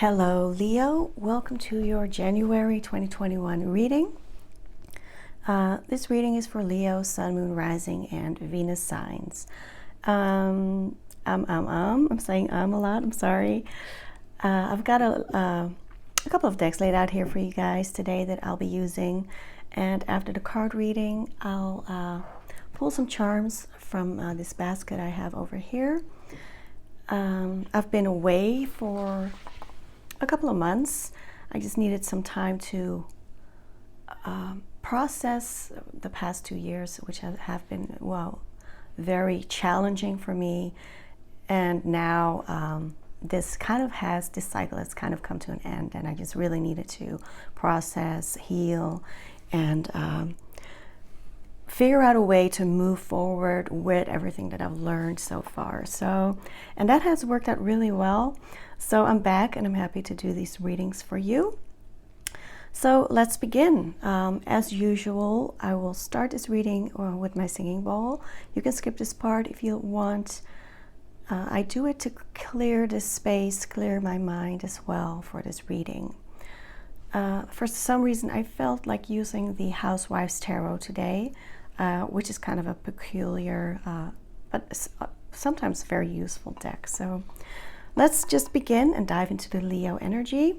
Hello, Leo. Welcome to your January 2021 reading. This reading is for Leo, Sun, Moon, Rising, and Venus signs. I'm saying a lot. I'm sorry. I've got a couple of decks laid out here for you guys today that I'll be using. And after the card reading, I'll pull some charms from this basket I have over here. I've been away for a couple of months. I just needed some time to process the past 2 years, which have been, very challenging for me. And now this cycle has kind of come to an end, and I just really needed to process, heal, and figure out a way to move forward with everything that I've learned so far. And that has worked out really well. So I'm back and I'm happy to do these readings for you. So let's begin. As usual, I will start this reading with my singing bowl. You can skip this part if you want. I do it to clear this space, clear my mind as well for this reading. For some reason, I felt like using the Housewives Tarot today, which is kind of a peculiar, but sometimes very useful deck. So let's just begin and dive into the Leo energy.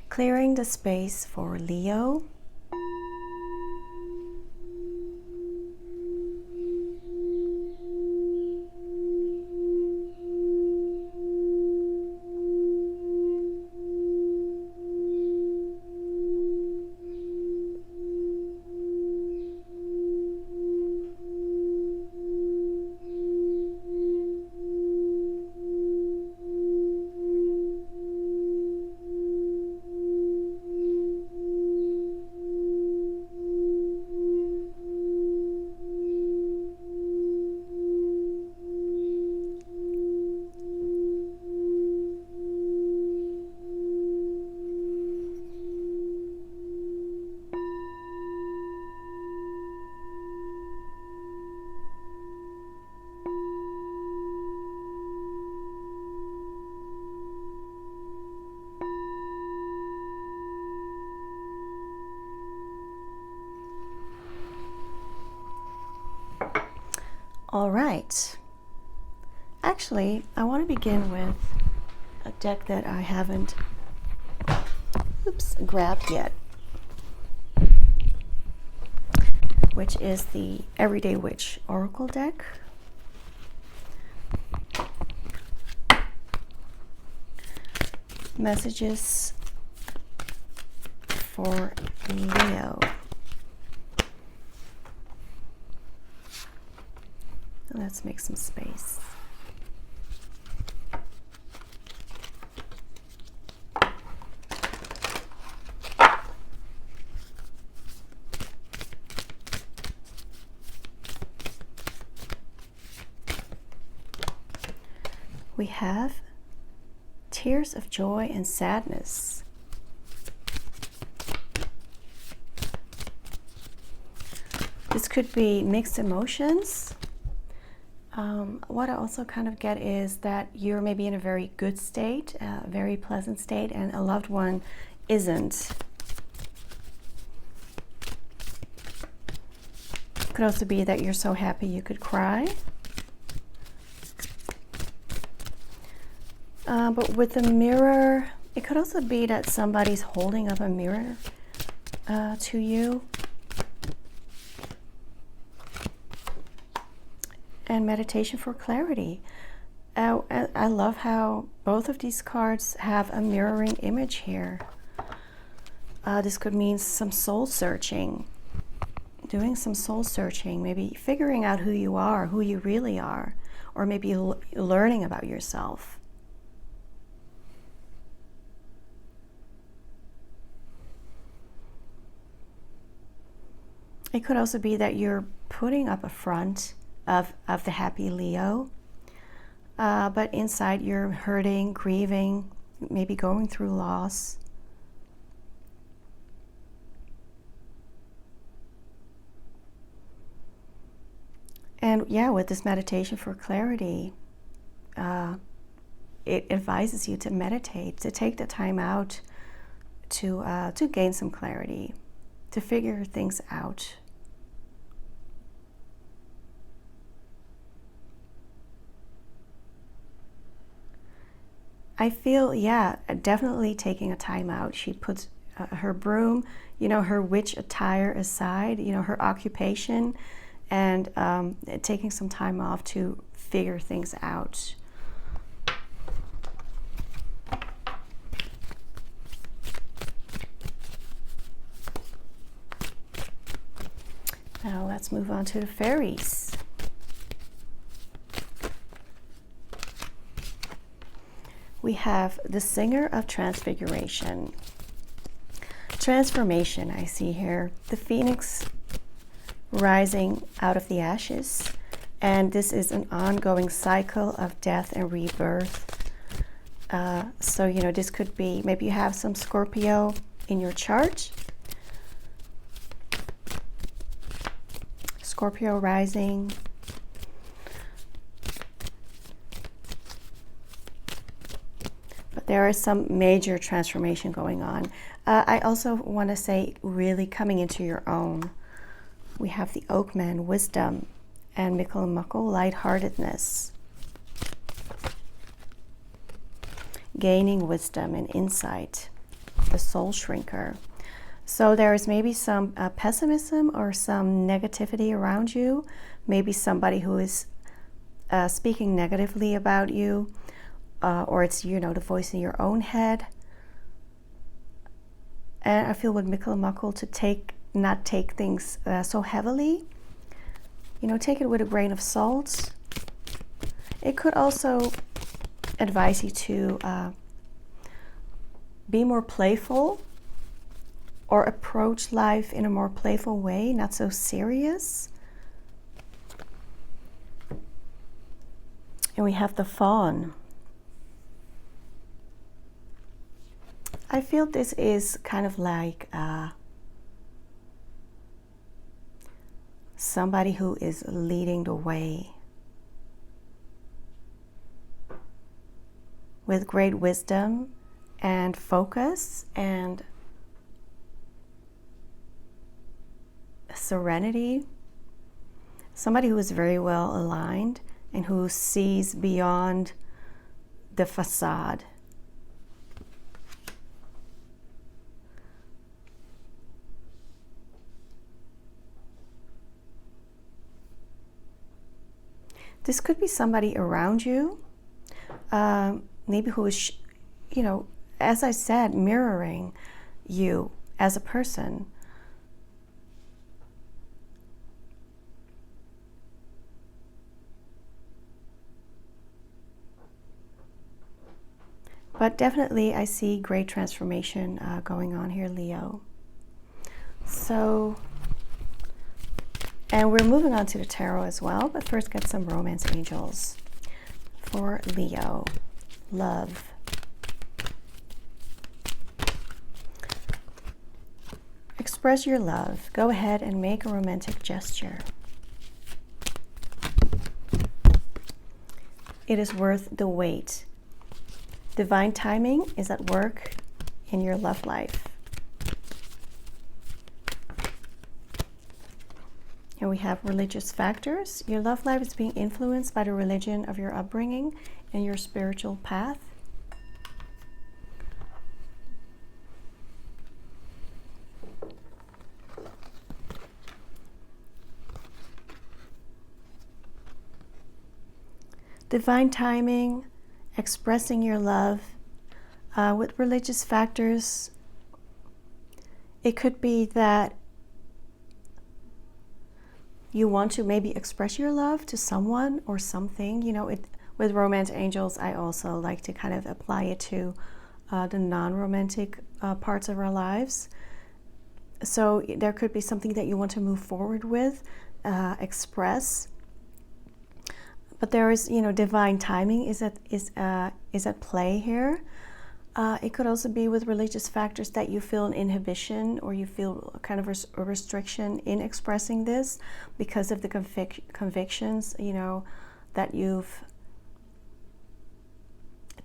Clearing the space for Leo. All right. Actually, I want to begin with a deck that I haven't grabbed yet, which is the Everyday Witch Oracle deck. Messages for Leo. Let's make some space. We have tears of joy and sadness. This could be mixed emotions. What I also kind of get is that you're maybe in a very good state, a very pleasant state, and a loved one isn't. It could also be that you're so happy you could cry. But with the mirror, it could also be that somebody's holding up a mirror to you. And meditation for clarity. I love how both of these cards have a mirroring image here. This could mean some soul searching, doing some soul searching, maybe figuring out who you are, who you really are, or maybe learning about yourself. It could also be that you're putting up a front of the happy Leo, but inside you're hurting, grieving, maybe going through loss. And yeah, with this meditation for clarity, it advises you to meditate, to take the time out to gain some clarity, to figure things out. I feel, yeah, definitely taking a time out. She puts her broom, her witch attire aside, her occupation, and taking some time off to figure things out. Now let's move on to the fairies. We have the Singer of Transfiguration. Transformation, I see here. The phoenix rising out of the ashes. And this is an ongoing cycle of death and rebirth. So, this could be, maybe you have some Scorpio in your chart. Scorpio rising. But there is some major transformation going on. I also want to say really coming into your own. We have the Oakman, wisdom, and Mikkel and Muckle, lightheartedness. Gaining wisdom and insight, the soul shrinker. So there is maybe some pessimism or some negativity around you. Maybe somebody who is speaking negatively about you, or it's, the voice in your own head. And I feel with Mikkel and Muckle to not take things so heavily. Take it with a grain of salt. It could also advise you to be more playful, or approach life in a more playful way, not so serious. And we have the Fawn. I feel this is kind of like somebody who is leading the way with great wisdom and focus and serenity. Somebody who is very well aligned and who sees beyond the facade. This could be somebody around you, maybe who is, as I said, mirroring you as a person. But definitely I see great transformation going on here, Leo. So, and we're moving on to the tarot as well, but first get some romance angels for Leo. Love. Express your love. Go ahead and make a romantic gesture. It is worth the wait. Divine timing is at work in your love life. Here we have religious factors. Your love life is being influenced by the religion of your upbringing and your spiritual path. Divine timing, expressing your love. With religious factors, it could be that you want to maybe express your love to someone or something. With romance angels, I also like to kind of apply it to the non-romantic parts of our lives. So there could be something that you want to move forward with, express. But there is, divine timing is at play here. It could also be with religious factors that you feel an inhibition or you feel kind of a restriction in expressing this because of the convictions, that you've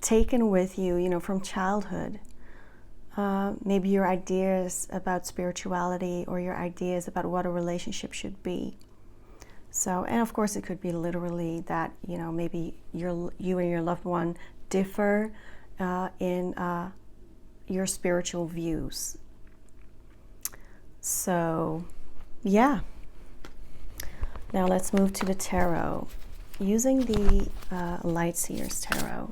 taken with you, from childhood. Maybe your ideas about spirituality or your ideas about what a relationship should be. So, and of course, it could be literally that, maybe you and your loved one differ in your spiritual views. So, yeah. Now let's move to the tarot. Using the Light Seers Tarot.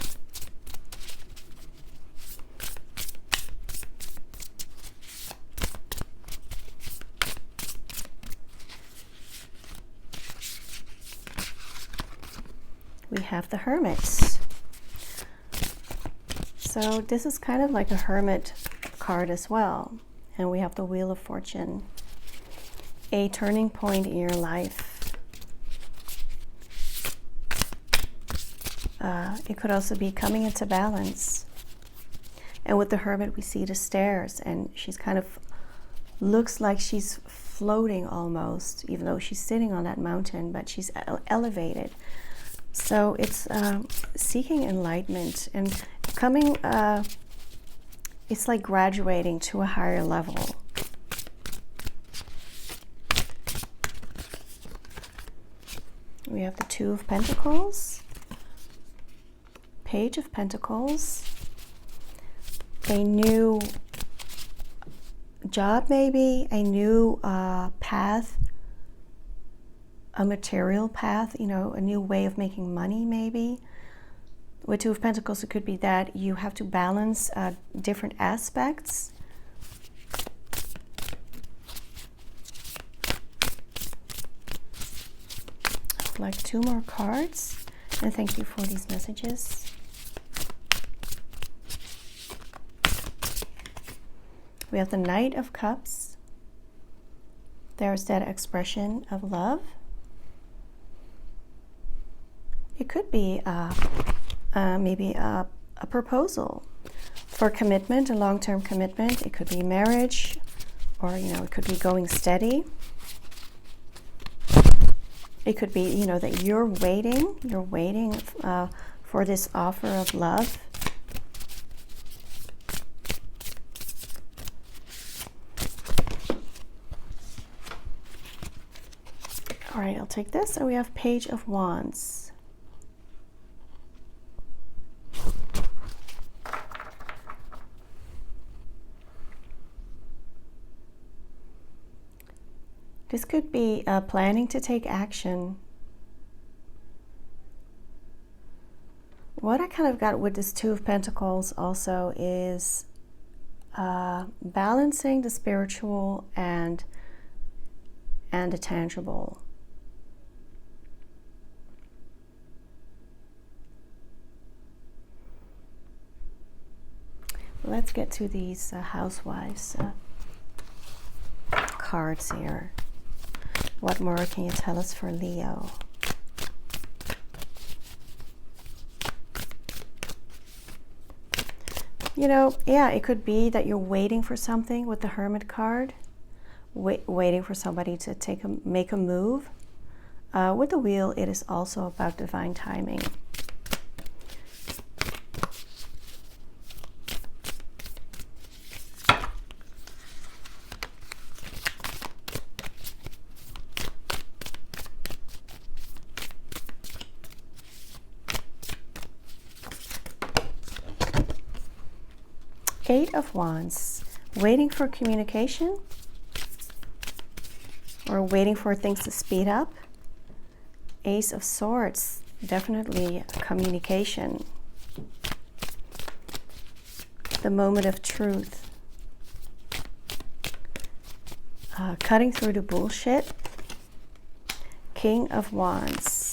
We have the Hermit. So this is kind of like a Hermit card as well. And we have the Wheel of Fortune. A turning point in your life. It could also be coming into balance. And with the Hermit, we see the stairs, and she's kind of looks like she's floating almost, even though she's sitting on that mountain, but she's elevated. So it's seeking enlightenment and coming, it's like graduating to a higher level. We have the Two of Pentacles, Page of Pentacles, a new job maybe, a new path, a material path, a new way of making money maybe. With Two of Pentacles, it could be that you have to balance different aspects. I'd like 2 more cards, and thank you for these messages. We have the Knight of Cups. There's that expression of love. It could be maybe a proposal for commitment, a long-term commitment. It could be marriage, or it could be going steady. It could be that you're waiting for this offer of love. All right, I'll take this. So we have Page of Wands. This could be planning to take action. What I kind of got with this Two of Pentacles also is balancing the spiritual and the tangible. Let's get to these housewives cards here. What more can you tell us for Leo? Yeah, it could be that you're waiting for something with the Hermit card, waiting for somebody to make a move. With the Wheel, it is also about divine timing. Eight of Wands, waiting for communication or waiting for things to speed up. Ace of Swords, definitely communication. The moment of truth. Cutting through the bullshit. King of Wands.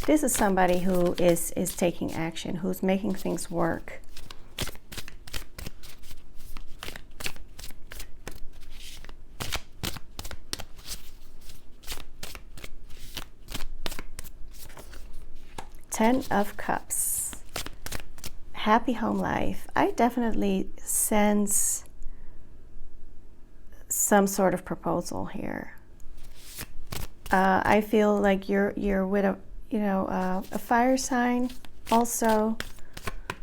This is somebody who is taking action, who's making things work. Ten of Cups. Happy home life. I definitely sense some sort of proposal here. I feel like you're with a fire sign, also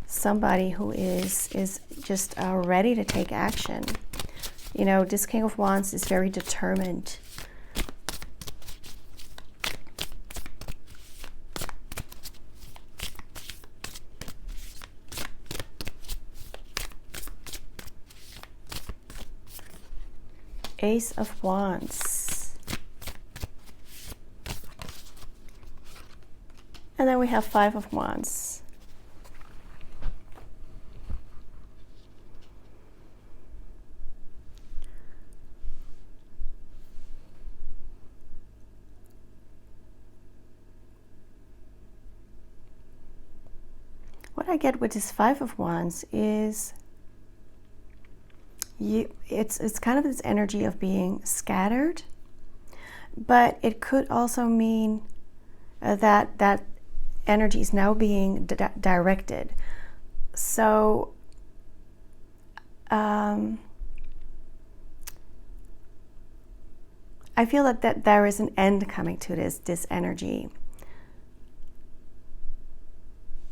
somebody who is just ready to take action. This King of Wands is very determined. Ace of Wands. And then we have Five of Wands. What I get with this Five of Wands is it's kind of this energy of being scattered, but it could also mean that energy is now being directed. So I feel that there is an end coming to this energy.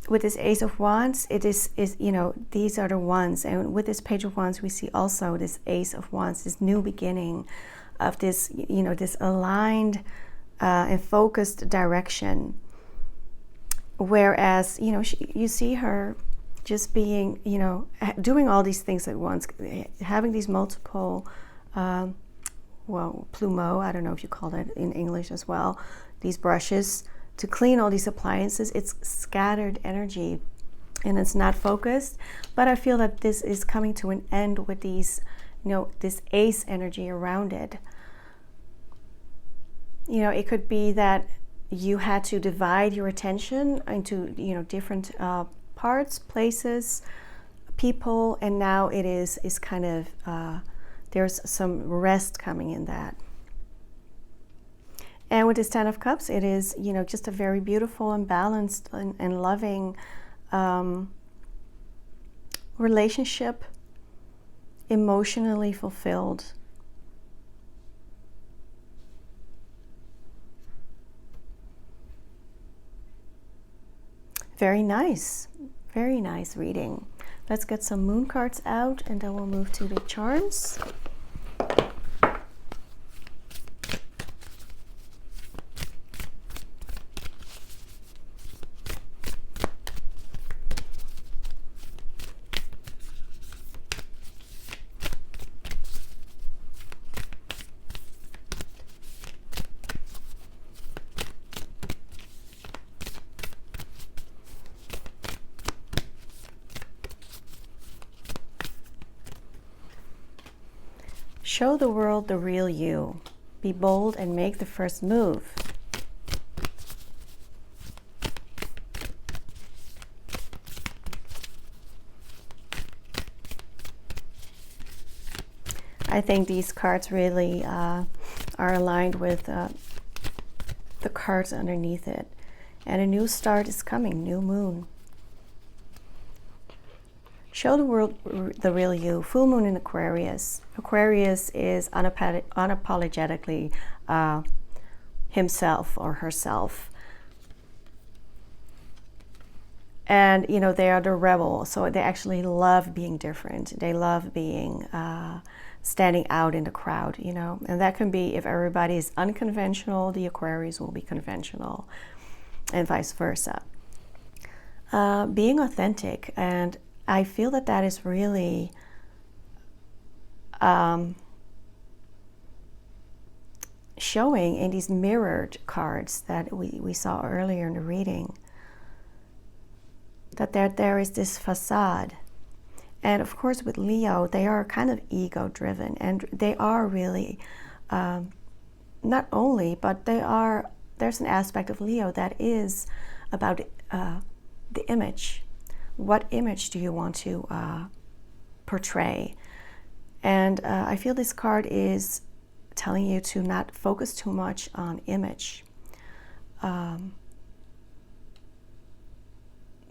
With this Ace of Wands, it is these are the ones, and with this Page of Wands, we see also this Ace of Wands, this new beginning of this, this aligned and focused direction. Whereas, you see her just being, doing all these things at once, having these multiple, plumeau, I don't know if you call that in English as well, these brushes to clean all these appliances. It's scattered energy and it's not focused, but I feel that this is coming to an end with these, this ace energy around it. It could be that you had to divide your attention into, different parts, places, people, and now it is kind of, there's some rest coming in that. And with this Ten of Cups, it is, just a very beautiful and balanced and loving relationship, emotionally fulfilled. Very nice reading. Let's get some moon cards out and then we'll move to the charms. Show the world the real you. Be bold and make the first move. I think these cards really are aligned with the cards underneath it. And a new start is coming, new moon. Show the world the real you. Full moon in Aquarius. Aquarius is unapologetically himself or herself. And, they are the rebel. So they actually love being different. They love being, standing out in the crowd, And that can be, if everybody is unconventional, the Aquarius will be conventional, and vice versa. Being authentic, and I feel that is really showing in these mirrored cards that we saw earlier in the reading, that there is this facade. And of course with Leo, they are kind of ego driven, and they are really not only, but there's an aspect of Leo that is about the image. What image do you want to portray? And I feel this card is telling you to not focus too much on image.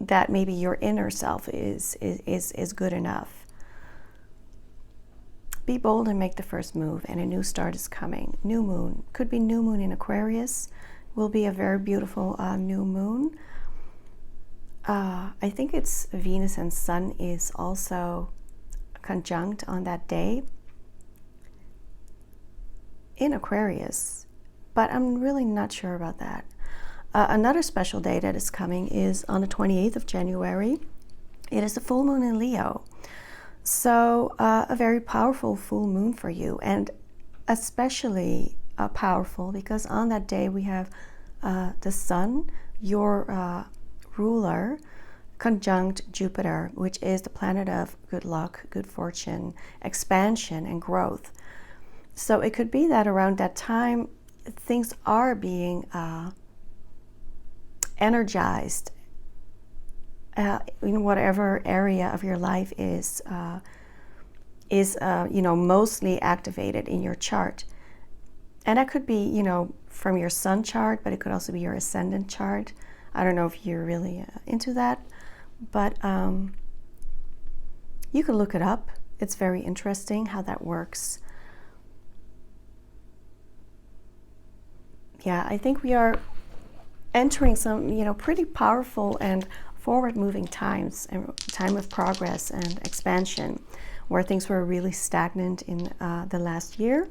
That maybe your inner self is good enough. Be bold and make the first move, and a new start is coming. New moon. Could be new moon in Aquarius. Will be a very beautiful new moon. I think it's Venus and Sun is also conjunct on that day in Aquarius, but I'm really not sure about that. Another special day that is coming is on the 28th of January. It is the full moon in Leo. So a very powerful full moon for you, and especially powerful because on that day we have the Sun, your ruler, conjunct Jupiter, which is the planet of good luck, good fortune, expansion, and growth. So it could be that around that time things are being energized in whatever area of your life is mostly activated in your chart. And that could be, from your sun chart, but it could also be your ascendant chart. I don't know if you're really into that, but you can look it up. It's very interesting how that works. Yeah, I think we are entering some, pretty powerful and forward-moving times, and time of progress and expansion, where things were really stagnant in the last year.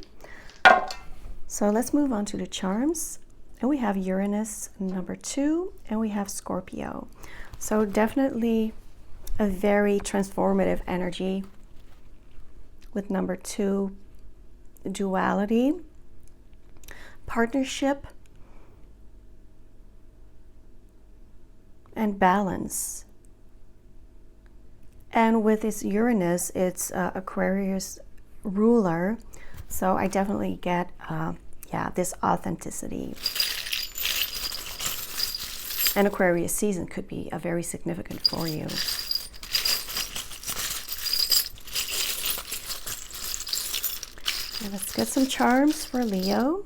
So let's move on to the charms. And we have Uranus, number 2, and we have Scorpio. So definitely a very transformative energy with number 2, duality, partnership, and balance. And with this Uranus, it's Aquarius ruler, so I definitely get this authenticity. And Aquarius season could be a very significant for you. And let's get some charms for Leo.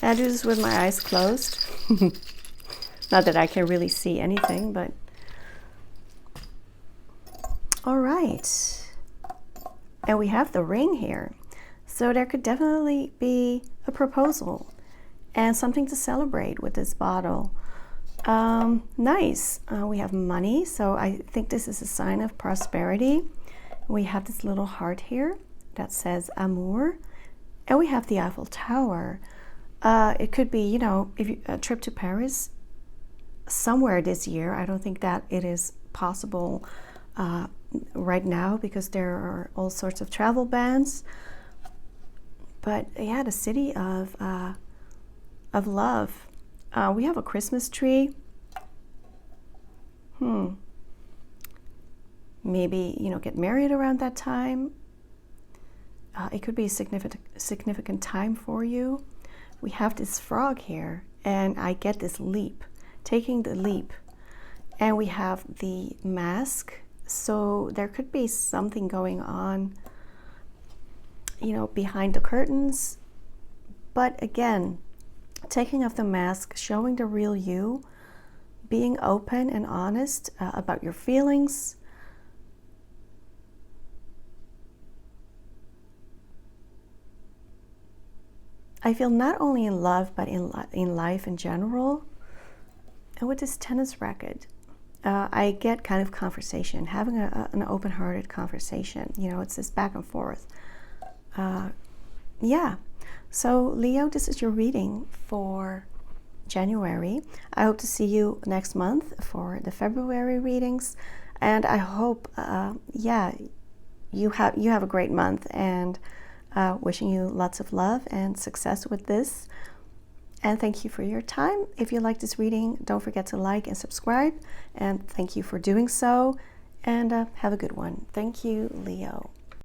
I do this with my eyes closed. Not that I can really see anything, but all right. And we have the ring here. So there could definitely be a proposal and something to celebrate with this bottle. Nice. We have money, so I think this is a sign of prosperity. We have this little heart here that says amour, and we have the Eiffel Tower. It could be, if a trip to Paris somewhere this year. I don't think that it is possible right now because there are all sorts of travel bans. But yeah, the city of love. We have a Christmas tree. Maybe, get married around that time. It could be a significant time for you. We have this frog here, and I get this leap, taking the leap. And we have the mask, so there could be something going on, behind the curtains. But again, taking off the mask, showing the real you, being open and honest about your feelings. I feel not only in love, but in life in general. And with this tennis racket, I get kind of conversation, having an open-hearted conversation. It's this back and forth. Yeah. So Leo, this is your reading for January. I hope to see you next month for the February readings. And I hope, you have a great month, and wishing you lots of love and success with this. And thank you for your time. If you like this reading, don't forget to like and subscribe. And thank you for doing so. And have a good one. Thank you, Leo.